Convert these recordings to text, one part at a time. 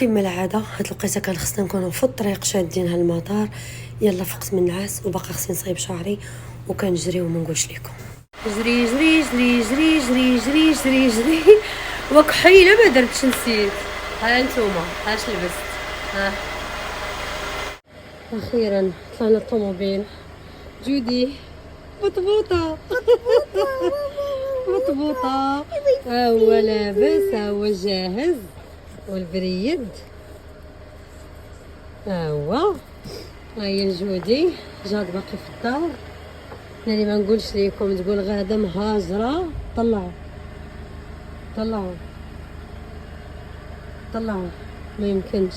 وكما العاده هاد الوقيته كان خصنا نكونوا في الطريق شادينها المطار. يلا فقت من النعاس وباقي خصني نصايب شعري وكنجري وما نقولش لكم جري جري جري جري جري جري جري جري وكحيله ما درتش نسيت. ها نتوما اش لبست؟ ها اخيرا طلعنا الطوموبيل. جودي بطبوطه بطبوطه ها هو لابس ها هو جاهز والبريد ها هو. هي جودي جات باقي في الدار. يعني ما نقولش ليكم تقول غاده مهاجره. طلعوا طلعوا طلعوا ما يمكنش.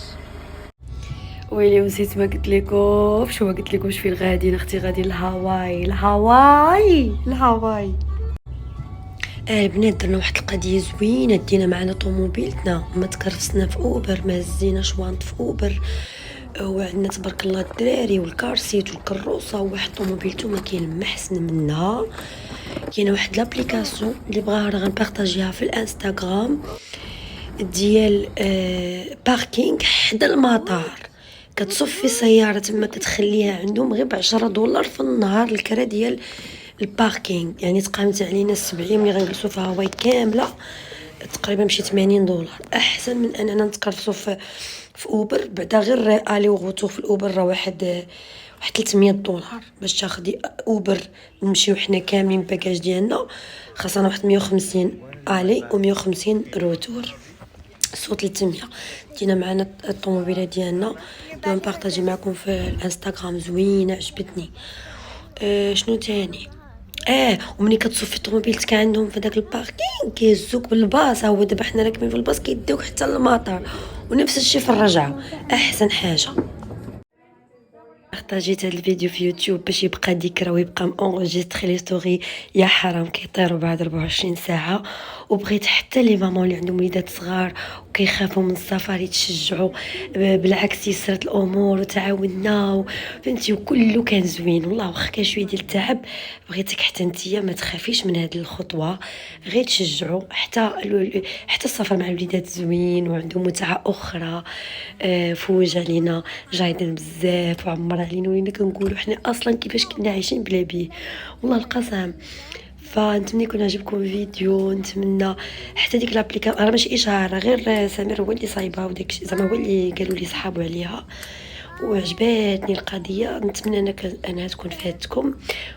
ويلي ونسيت ما قلت لكمش وما قلت لكمش فين غاديين. اختي غاديين لهاواي لهاواي. البنات درنا واحد القضيه زوينه. دينا معنا طوموبيلتنا ما تكرفسنا في اوبر ما هزيناش وانط في اوبر. وعندنا تبارك الله الدراري والكارسيت والكروسه وواحد طوموبيلتو ما كاين محسن منها. كاينه واحد لابليكاسيون اللي بغاها راه غنبارطاجيها في الانستغرام ديال باركينغ حدا المطار. كتصفي سياره تما كتخليها عندهم غير ب$10 في النهار الكرا ديال الباركينغ. يعني تقامت علينا 70 ملي غنجلسوا في هواي كامله تقريبا بشي $80. احسن من اننا نتكرفسوا في اوبر. بعدا غير الي وغوتو في الاوبر راه واحد $300 باش تاخدي اوبر نمشيو حنا كاملين باكاج ديالنا. خاصنا واحد 150 الي و150 روتور سو 300. دينا معنا الطوموبيله ديالنا بلا نبارطاجي معكم في الانستغرام زوينه عجبتني. شنو تاني؟ ومني كتصوفي طوموبيلتك عندهم في داك الباركينغ كيهزوك بالباص. هو دابا حنا راكبين في الباص كيديوك حتى للمطار ونفس الشيء في الرجعه. احسن حاجه بارطاجيت هذا الفيديو في يوتيوب باش يبقى ذكرى ويبقى مونجستري لي ستوري. يا حرام كيطيروا بعد 24 ساعه. وبغيت حتى لي مامون اللي عندهم وليدات صغار وكيخافوا من السفر يتشجعوا. بالعكس يسرت الامور وتعاوننا فهمتي وكله كان زوين والله. واخا كان شويه ديال التعب بغيتك حتى نتيا ما تخافيش من هذه الخطوه غير تشجعوا. حتى السفر مع الوليدات زوين وعندهم متعه اخرى. فوج علينا جايدين بزاف وعمر علينا ولينا كنقولوا حنا اصلا كيفاش كنا عايشين بلا بيه والله القسم. فنتمنى يكون عجبكم الفيديو. نتمنى حتى ديك لابليكاسيون راه ماشي اشهار غير سمير هو اللي صايبها وداكشي زعما هو اللي قالوا لي صحابو عليها وعجبتني القضيه. نتمنى انها تكون فاتتكم.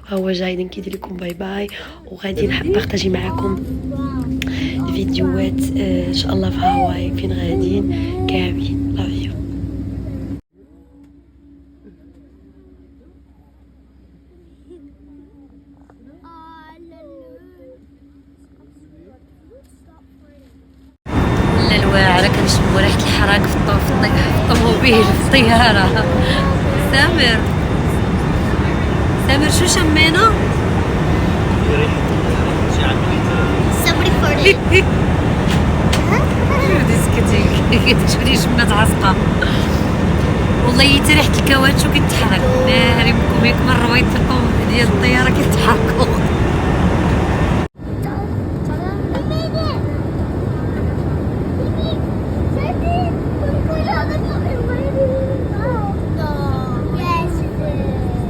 هو جايدين كيدير لكم باي باي وغادي نبارطاجي معكم الفيديوهات ان شاء الله في هواي فين غاديين كاملين. لاف يو. لا الواعره كنشموا ريحه الحراق في الطوموبيل في الطياره. سامر شو شمينا؟ كتشوفني شمات عصقه والله حتى ريحه الكاواتشو كتحرق. ناري بكم ياك من الرويض ديال الطياره كيتحرقوا.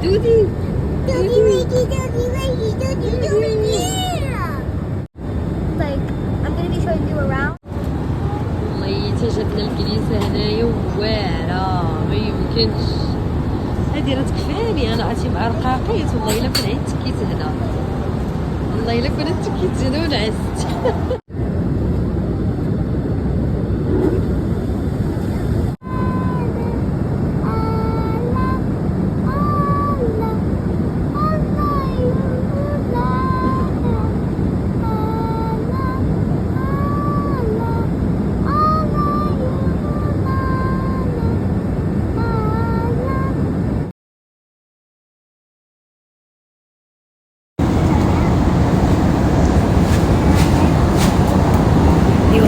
دودي والله حتى جاتنا الكنيسه هنايا واعره ما يمكنش. هادي راه تكفاني انا عرفتي مع رقاقيت. والله الا كنت تكيت هنا والله الا كنت تكيت هنا ونعست.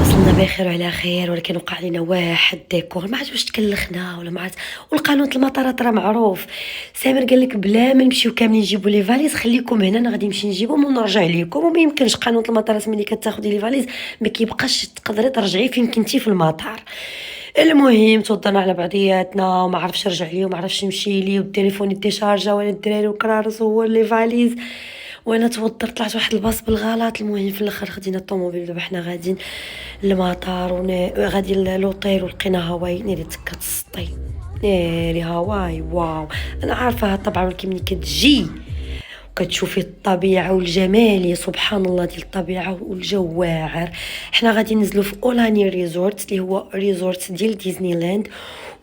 وصلنا بخير وعلى خير ولكن وقع لنا واحد ديكور ما عرفتش واش تكلخنا ولا ما عرفت. والقانون المطارات راه معروف. سامر قال لك بلا ما نمشيو كاملين نجيبوا لي فاليز خليكم هنا انا غادي نمشي نجيبهم ونرجع لكم. وما يمكنش قانون المطارات ملي كتاخدي لي فاليز ما كيبقاش تقدري ترجعي فين كنتي في المطار. المهم توضّرنا على بعضياتنا وما عرفتش نرجع ليه وما عرفتش نمشي ليه والتليفون يديشارجا وأنا الدراري وكرارس وهو لي فاليز وأنا توتّرت طلعت واحد الباص بالغلط. المهم في الآخر خدينا الطوموبيل دابا حنا غاديين للمطار غاديين للأوتيل ولقينا هاواي ناري تسكّرت السطي، ناري هاواي واو! أنا عارفاها طبعًا ولكن ملي كتجي وكتشوفي الطبيعة والجمال يا سبحان الله ديال الطبيعة والجو واعر. حنا غادي ننزلو في أولاني ريزورت اللي هو ريزورت ديال ديزني لاند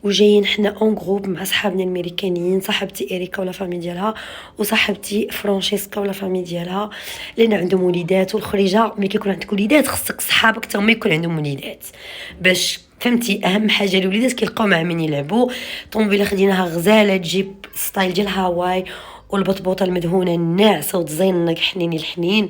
وجايين حنا اون جروب مع صحابنا الميريكانيين، صاحبتي إريكا ولا فامي ديالها وصاحبتي فرانشيسكا ولا فامي ديالها لأن عندهم وليدات. والخريجة ملي كيكون عندك وليدات خصك صحابك حتى هما يكون عندهم وليدات باش فهمتي أهم حاجة الوليدات كيلقاو مع من يلعبوا. الطوموبيله خديناها غزالة تجيب ستايل ديال هاواي والبطبوطة المدهونة الناعسة وتزيننا حنين الحنين.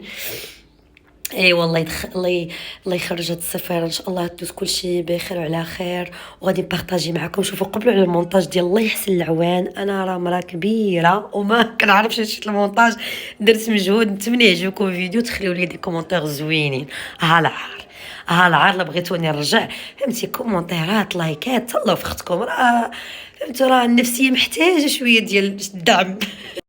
اي والله الله يخرج هاد السفيره ان شاء الله تدوز كلشي بخير وعلى خير وغادي نبارطاجي معكم. شوفوا قبلوا على المونتاج ديال الله يحسن العوان، انا راه مرا كبيره وما كنعرفش نشد المونتاج، درت مجهود. نتمنى يعجبكم الفيديو، تخليو لي دي كومونتير زوينين. ها العار ها العار لا بغيتوني نرجع فهمتي كومونتيرات لايكات تهلاو في اختكم، راه فهمتوا راه النفسيه محتاجه شويه ديال الدعم.